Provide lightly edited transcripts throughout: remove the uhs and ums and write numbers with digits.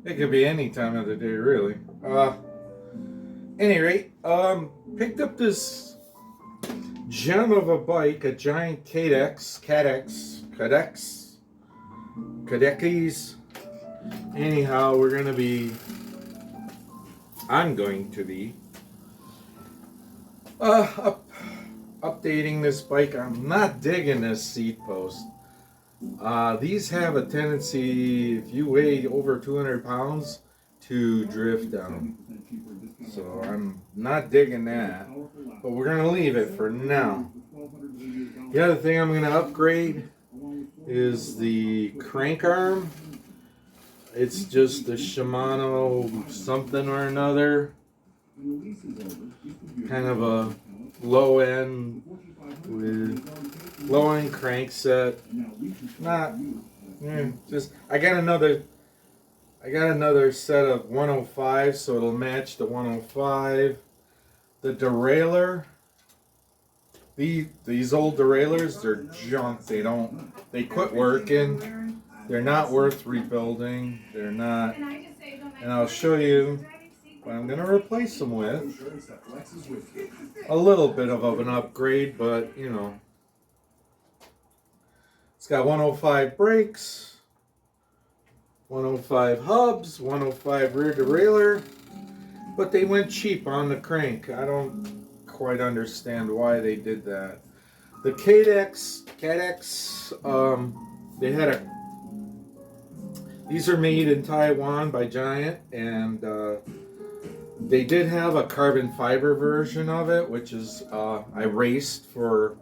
It could be any time of the day, really. Any rate, picked up this gem of a bike, a giant Cadex. Anyhow, I'm going to be updating this bike. I'm not digging this seat post. These have a tendency, if you weigh over 200 pounds, to drift down. So I'm not digging that, but we're going to leave it for now. The other thing I'm going to upgrade is the crank arm. It's just a Shimano something or another, kind of a low end crank set. I got another set of 105, so it'll match the 105. The derailleur, these old derailleurs, they're junk. They quit working. They're not worth rebuilding. They're not. And I'll show you what I'm going to replace them with. A little bit of an upgrade, but you know. It's got 105 brakes, 105 hubs, 105 rear derailleur, but they went cheap on the crank. I don't quite understand why they did that. The Cadex, these are made in Taiwan by Giant, and they did have a carbon fiber version of it, which is I raced for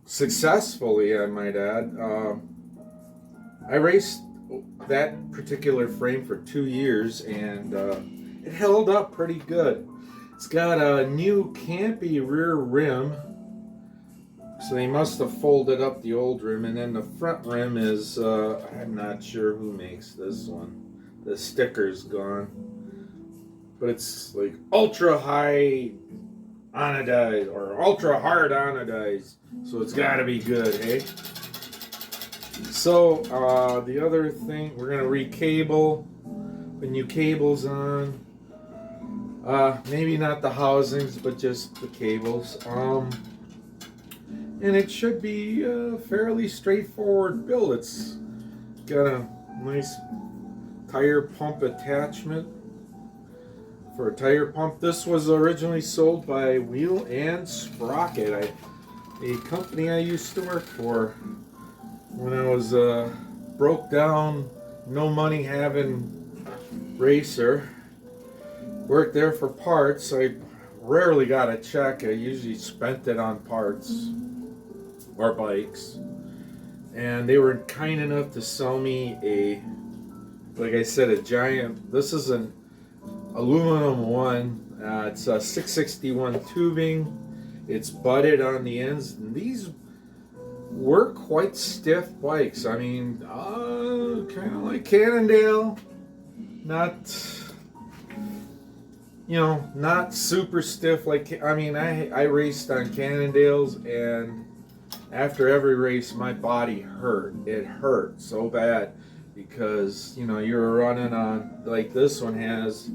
successfully, I might add. I raced that particular frame for 2 years, and it held up pretty good. It's got a new campy rear rim, so they must have folded up the old rim, and then the front rim is, I'm not sure who makes this one. The sticker's gone. But it's like ultra high anodized or ultra hard anodized, so it's got to be good, hey? So the other thing, we're gonna recable, put new cables on. Maybe not the housings, but just the cables. And it should be a fairly straightforward build. It's got a nice tire pump attachment for a tire pump. This was originally sold by Wheel and Sprocket, a company I used to work for when I was broke down, no money having racer. Worked there for parts. I rarely got a check. I usually spent it on parts or bikes. And they were kind enough to sell me like I said, a Giant. This is an aluminum one. It's a 661 tubing. It's butted on the ends. And these were quite stiff bikes. I mean, kind of like Cannondale. Not super stiff. I raced on Cannondales, and after every race, my body hurt. It hurt so bad because, you were running on, like this one has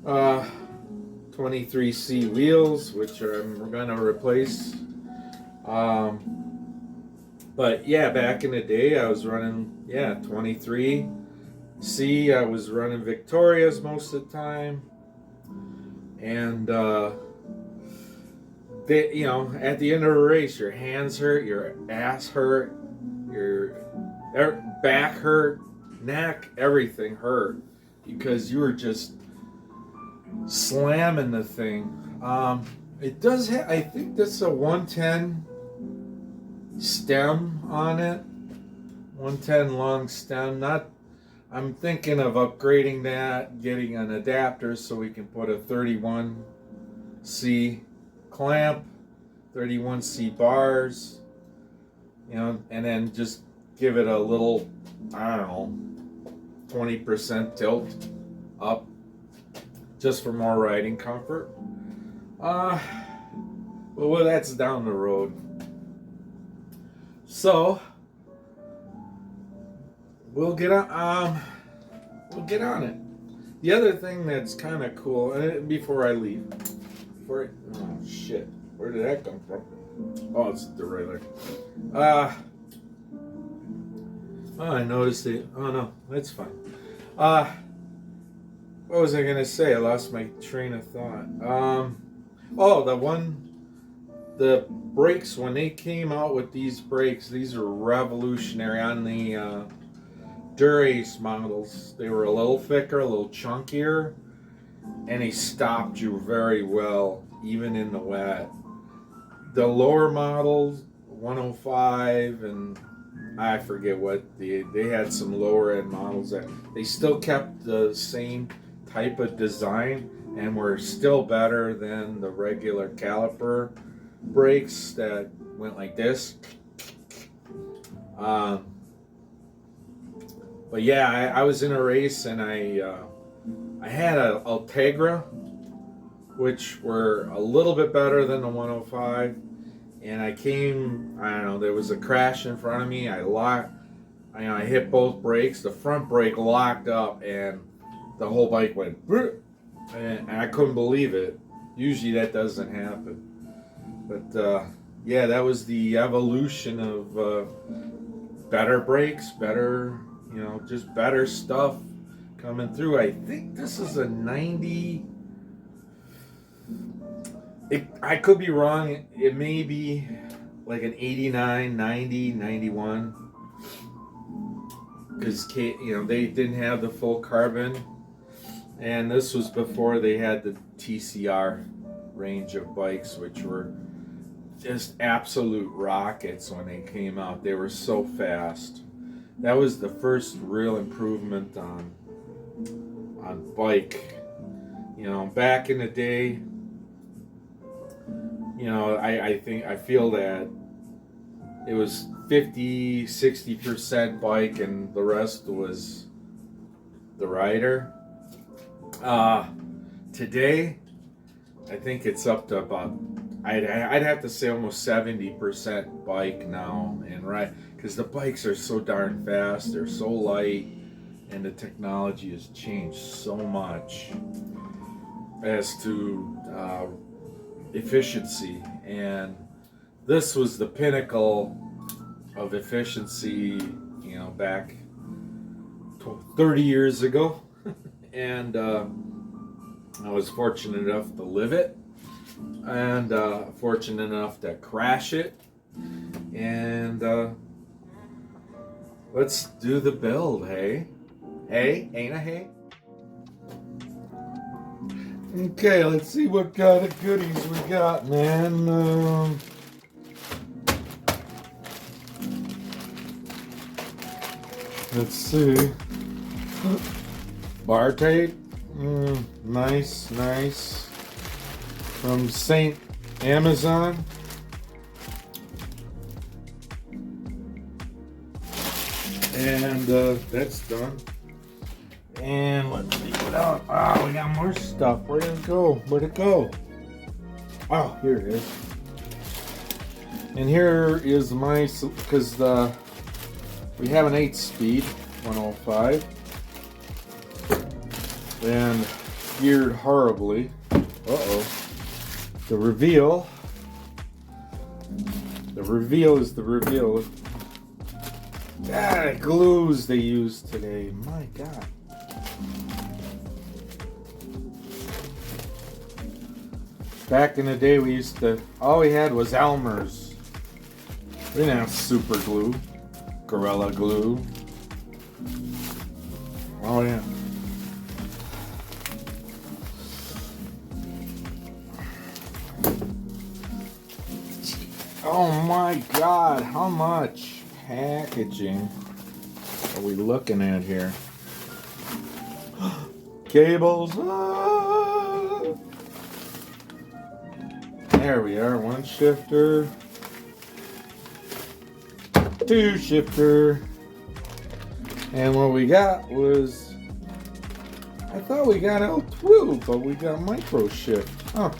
23C wheels, which we're going to replace. But yeah, back in the day, I was running, 23C. I was running Victorias most of the time. And, at the end of a race, your hands hurt, your ass hurt, your back hurt, neck, everything hurt because you were just slamming the thing. It does have, I think that's a 110 stem on it, 110 long stem. I'm thinking of upgrading that, getting an adapter so we can put a 31C clamp, 31C bars, and then just give it a little, 20% tilt up, just for more riding comfort. Well, that's down the road. So, we'll get on. We'll get on it. The other thing that's kind of cool, before I leave, oh shit, where did that come from? Oh, it's the derailleur. Oh, I noticed it. Oh no, that's fine. What was I gonna say? I lost my train of thought. The brakes, when they came out with these brakes, these are revolutionary on the Durace models. They were a little thicker, a little chunkier, and they stopped you very well, even in the wet. The lower models, 105 and I forget what they had some lower end models that they still kept the same type of design and were still better than the regular caliper brakes that went like this. But yeah, I was in a race and I had a Ultegra, which were a little bit better than the 105. And I don't know, there was a crash in front of me. I hit both brakes. The front brake locked up and the whole bike went, and I couldn't believe it. Usually that doesn't happen. But yeah, that was the evolution of better brakes, better, just better stuff coming through. I think this is a 90. I could be wrong. It may be like an 89, 90, 91. Because, they didn't have the full carbon. And this was before they had the TCR range of bikes, which were just absolute rockets when they came out. They were so fast. That was the first real improvement on bike. Back in the day, I feel that it was 50-60% bike and the rest was the rider. Today, I think it's up to about, I'd have to say almost 70% bike now and ride, because the bikes are so darn fast, they're so light, and the technology has changed so much as to efficiency. And this was the pinnacle of efficiency, back 30 years ago. And I was fortunate enough to live it, and fortunate enough to crash it. And let's do the build, hey? Hey? Ain't a hey? Okay, let's see what kind of goodies we got, man. Let's see. Bar tape. Nice. From St. Amazon. And that's done. And let's see what else. Oh, we got more stuff. Where'd it go? Oh, here it is. And here is my, because we have an 8-speed 105 and geared horribly. The reveal is the reveal. God, glues they use today. My God. Back in the day, all we had was Elmer's. We didn't have super glue, Gorilla Glue. Oh yeah. Oh my God, how much packaging are we looking at here? Cables. There we are, 1 shifter, 2 shifter, and what we got was, I thought we got L2, but we got micro shift. Huh.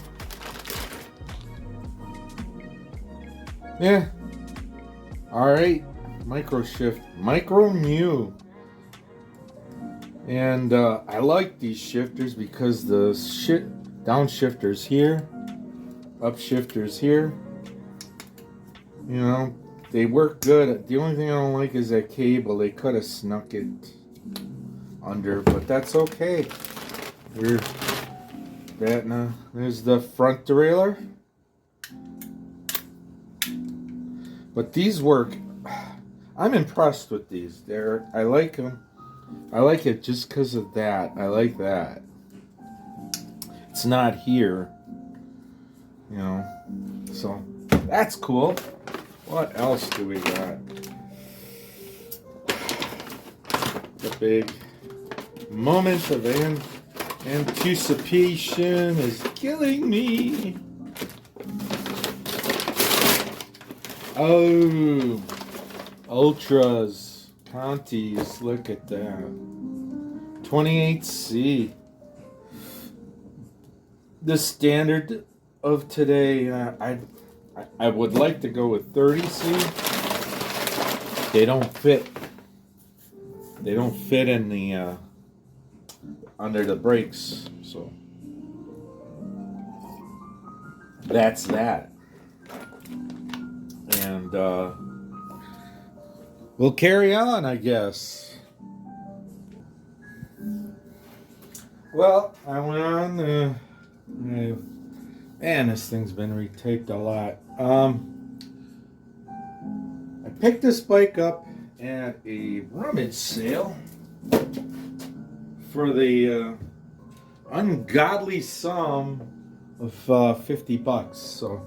Yeah. Alright. Micro shift. Micro mu. And I like these shifters because the downshifters here, upshifters here, you know, they work good. The only thing I don't like is that cable. They could have snuck it under, but that's okay. We're that now. There's the front derailleur. But these work. I'm impressed with these. I like them. I like it just because of that. I like that. It's not here, you know. So that's cool. What else do we got? The big moment of anticipation is killing me. Oh, Ultras, Contis, look at that. 28C. The standard of today, I would like to go with 30C. They don't fit. They don't fit in the under the brakes, so that's that. And we'll carry on, I guess. Well, I went on. Man, this thing's been retaped a lot. I picked this bike up at a rummage sale for the ungodly sum of $50. So,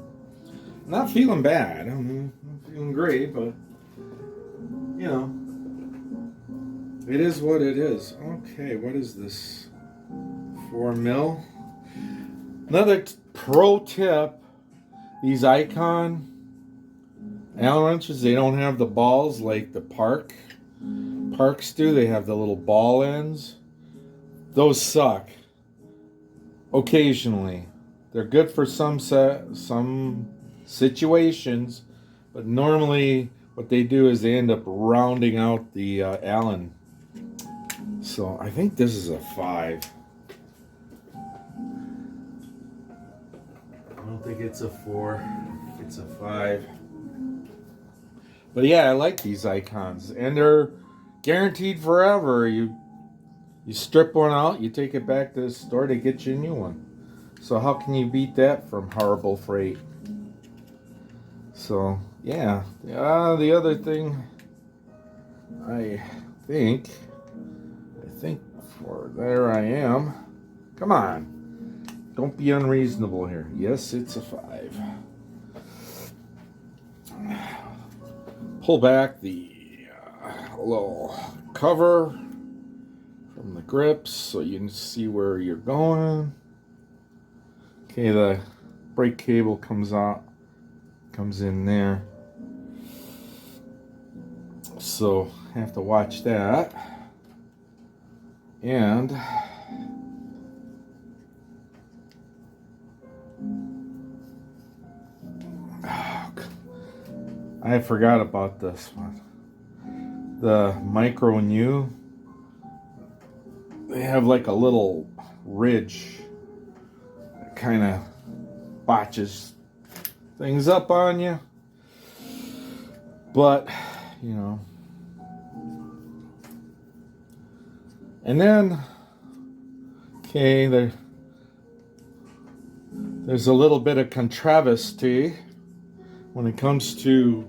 not feeling bad. I'm feeling great, but you know, it is what it is. Okay, what is this? 4 mil. Another pro tip: these Icon Allen wrenches, they don't have the balls like the Parks do. They have the little ball ends. Those suck. Occasionally, they're good for some situations, but normally what they do is they end up rounding out the Allen. So I think this is a 5. I don't think it's a 4. It's a 5. But yeah, I like these Icons, and they're guaranteed forever. You strip one out, you take it back to the store to get you a new one. So how can you beat that from Harbor Freight? So yeah, the other thing, I think for there I am. Come on, don't be unreasonable here. Yes, it's a 5. Pull back the little cover from the grips so you can see where you're going. Okay, the brake cable comes in there. So have to watch that. And I forgot about this one. The Micro New, they have like a little ridge that kind of botches things up on you. But, you know. And then, okay, there's a little bit of controversy when it comes to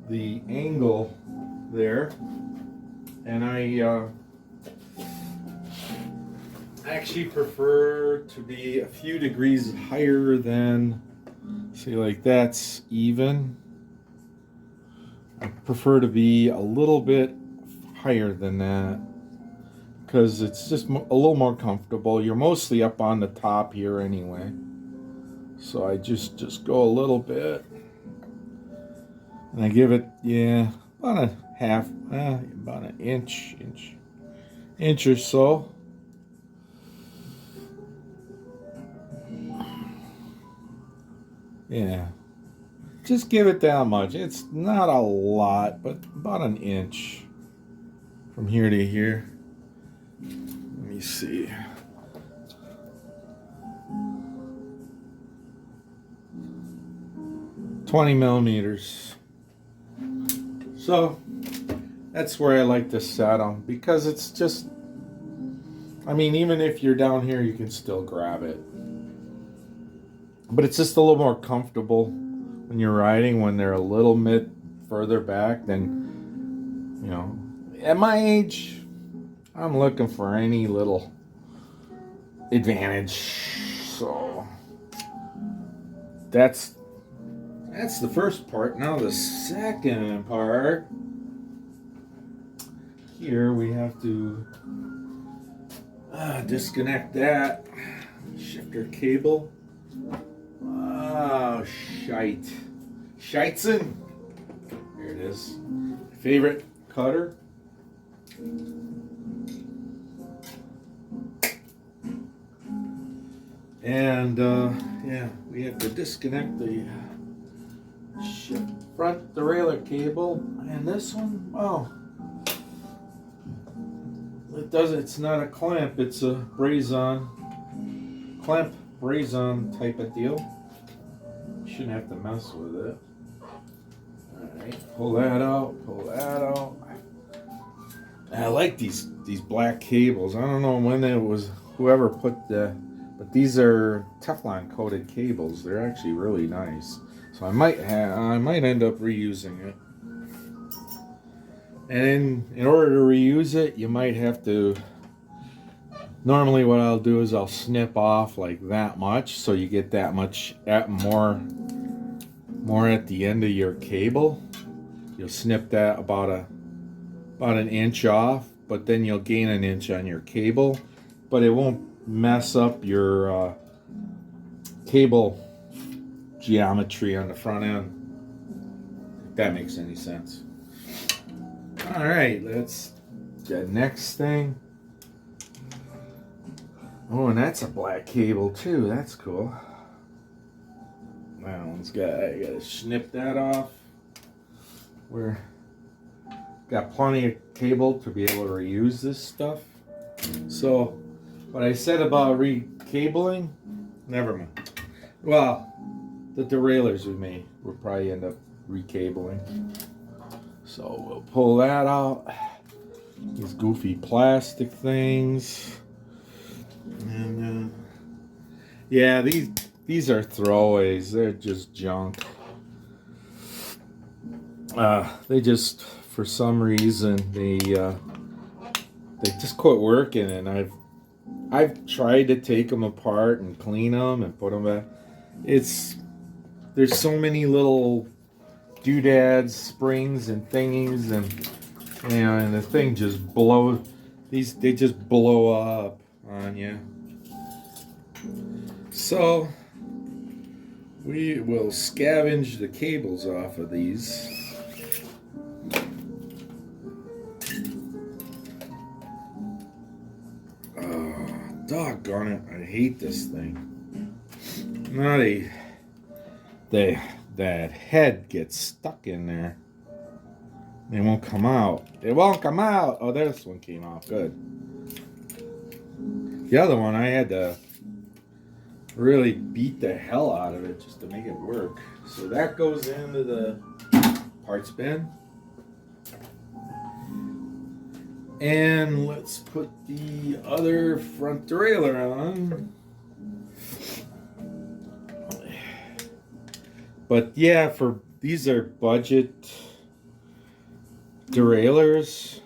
the angle there, and I actually prefer to be a few degrees higher than, see, like that's even. I prefer to be a little bit higher than that because it's just a little more comfortable. You're mostly up on the top here anyway, so I just go a little bit. And I give it, about a half, about an inch or so. Yeah, just give it that much. It's not a lot, but about an inch from here to here. Let me see. $20 millimeters. So that's where I like to set them, because it's just, I mean, even if you're down here, you can still grab it. But it's just a little more comfortable when you're riding, when they're a little bit further back than, you know, at my age, I'm looking for any little advantage. So that's the first part. Now the second part, here we have to disconnect that shifter cable. Oh, shite. Scheitzen. Here it is. Favorite cutter. And yeah, we have to disconnect the front derailleur cable. And this one, oh, it's not a clamp, it's a braze-on. Clamp braze-on type of deal. Shouldn't have to mess with it. Alright, pull that out, And I like these black cables. I don't know when it was whoever put but these are Teflon coated cables. They're actually really nice. So I might end up reusing it. And in order to reuse it, you might have to, normally what I'll do is I'll snip off like that much, so you get that much more at the end of your cable. You'll snip that about an inch off, but then you'll gain an inch on your cable, but it won't mess up your cable geometry on the front end, if that makes any sense. All right, let's get next thing. Oh, and that's a black cable too. That's cool. That one's I gotta snip that off. We're got plenty of cable to be able to reuse this stuff. So, what I said about recabling, never mind. Well, the derailleurs we made, we'll probably end up recabling. So we'll pull that out. These goofy plastic things. And yeah, these are throwaways. They're just junk. They just, for some reason, they just quit working, and I've tried to take them apart and clean them and put them back. There's so many little doodads, springs, and thingies, and the thing just they just blow up on you. So we will scavenge the cables off of these. Oh, doggone it, I hate this thing. That head gets stuck in there. It won't come out. It won't come out. Oh, this one came off. Good. The other one, I had to really beat the hell out of it just to make it work. So that goes into the parts bin. And let's put the other front derailleur on. But yeah, these are budget derailleurs.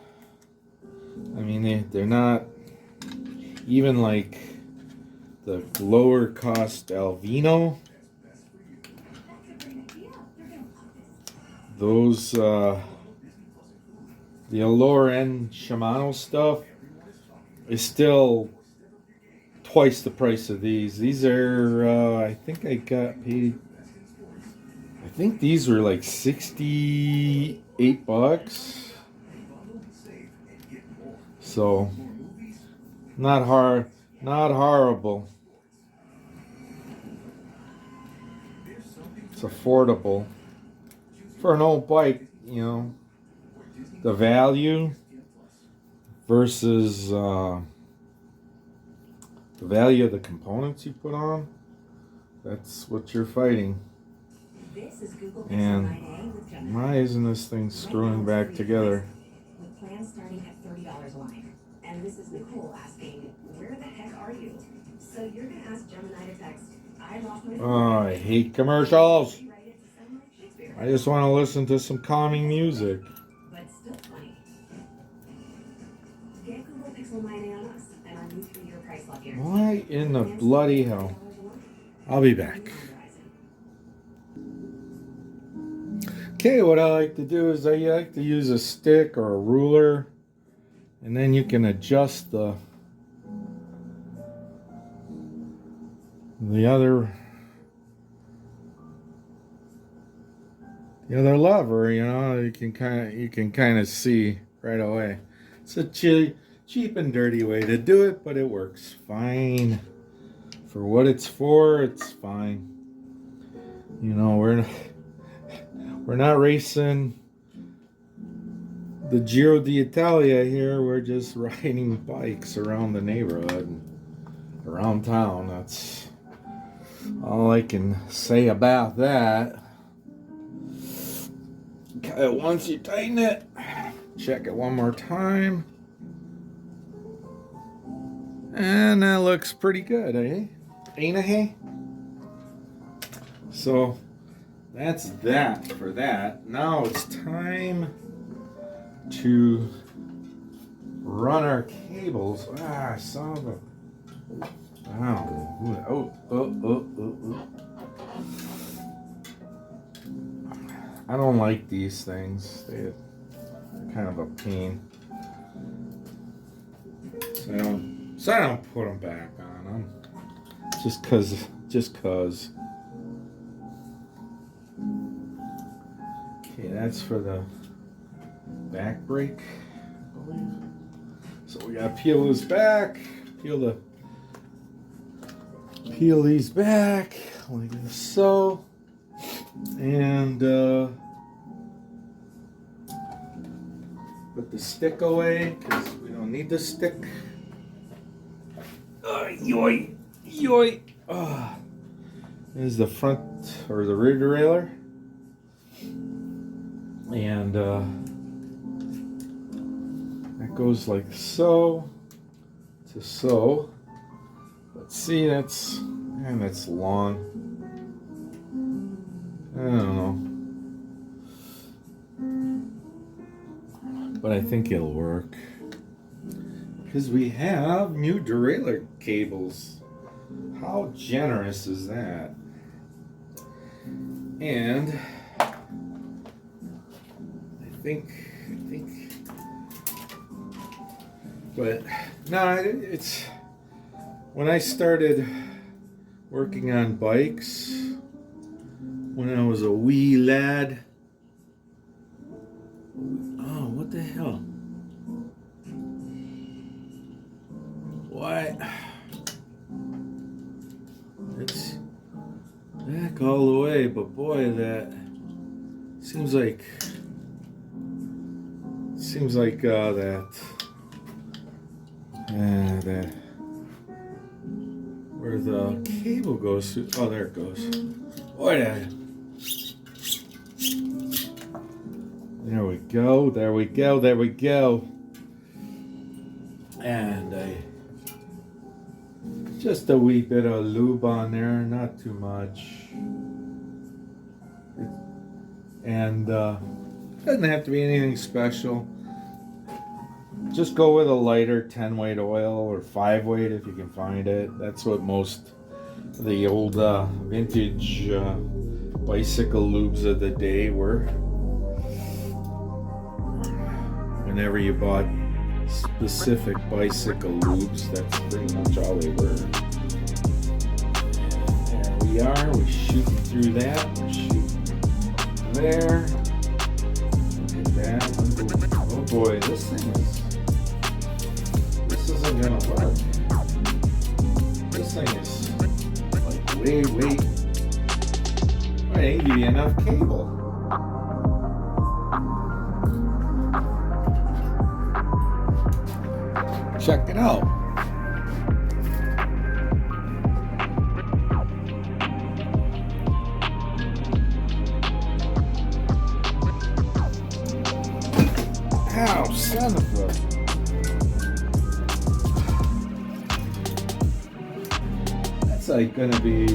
I mean, they're not even like the lower cost Alvino. Those the lower end Shimano stuff is still twice the price of these. These are I think I got paid. I think these were like $68. So not horrible. It's affordable for an old bike, you know. The value versus the value of the components you put on. That's what you're fighting. This is Google Pixel And 9a with Gemini. why isn't this thing screwing back together? With plans starting at $30 a line. And this is Nicole asking, where the heck are you? So you're going to ask Gemini to text, I lost my phone. Oh, I hate commercials. Rewrite it to sound like Shakespeare. I just want to listen to some calming music. But still funny. Get Google Pixel 9a on us and our new 3-year price lock guarantee. Why in the bloody hell? I'll be back. Okay, what I like to do is I like to use a stick or a ruler, and then you can adjust the other lever. You know, you can kind of see right away. It's a cheap and dirty way to do it, but it works fine for what it's for. It's fine. You know, we're not racing the Giro d'Italia here. We're just riding bikes around the neighborhood, around town. That's all I can say about that. Okay, once you tighten it, check it one more time. And that looks pretty good, eh? Ain't it, hey? So that's that for that. Now it's time to run our cables. Ah, son of a... Oh. I don't like these things. They're kind of a pain. So I don't put them back on them. Just cause. Okay, that's for the back brake, I believe. So we gotta peel this back, peel these back like so, and put the stick away because we don't need the stick. Yoy. This is the front or the rear derailleur. And that goes like so to so. But see, that's long. I don't know. But I think it'll work. Because we have new derailleur cables. How generous is that? And I think, but no, it's when I started working on bikes when I was a wee lad. Oh, what the hell? What? It's back all the way, but boy, that seems like that where the cable goes through. Oh, there it goes. Boy, there we go. And just a wee bit of lube on there, not too much. And doesn't have to be anything special. Just go with a lighter 10-weight oil or 5-weight if you can find it. That's what most of the old vintage bicycle lubes of the day were. Whenever you bought specific bicycle lubes, that's pretty much all they were. And there we are. We're shooting through that. We're shooting there. Look at that. Oh boy, this isn't gonna work. This thing is like way. I ain't give you enough cable. check it out. Ow, son of a... That's like gonna be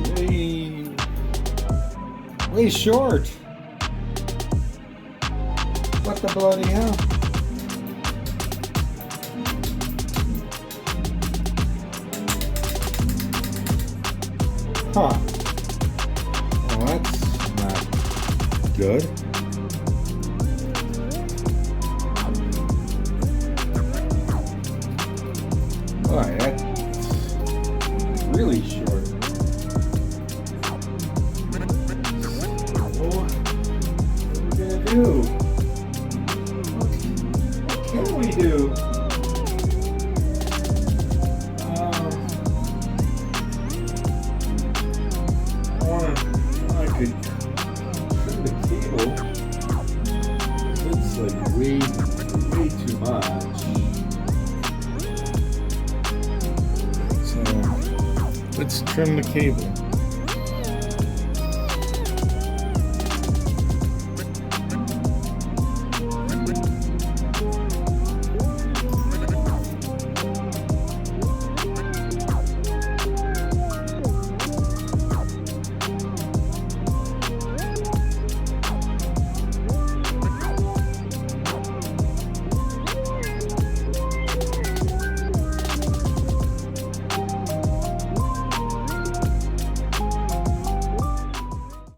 way short. What the bloody hell? Huh. Well, that's not good. Boy, that's really short. So, what are we gonna do? What can we do? I could trim the cable. It's like way too much. So let's trim the cable.